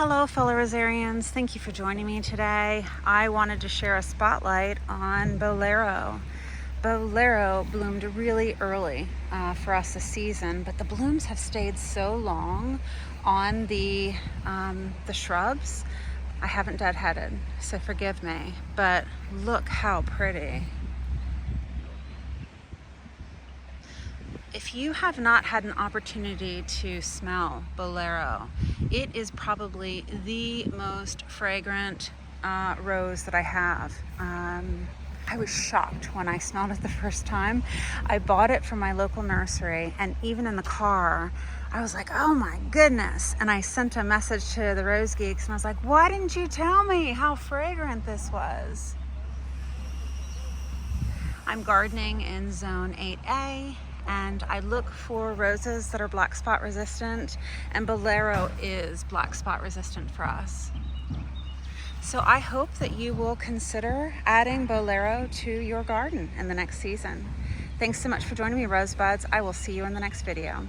Hello fellow Rosarians, thank you for joining me today. I wanted to share a spotlight on Bolero. Bolero bloomed really early for us this season, but the blooms have stayed so long on the shrubs. I haven't deadheaded, so forgive me, but look how pretty. If you have not had an opportunity to smell Bolero, it is probably the most fragrant rose that I have. I was shocked when I smelled it the first time. I bought it from my local nursery, and even in the car, I was like, oh my goodness. And I sent a message to the Rose Geeks, and I was like, why didn't you tell me how fragrant this was? I'm gardening in zone 8A, and I look for roses that are black spot resistant, and Bolero is black spot resistant for us. So I hope that you will consider adding Bolero to your garden in the next season. Thanks so much for joining me, Rosebuds. I will see you in the next video.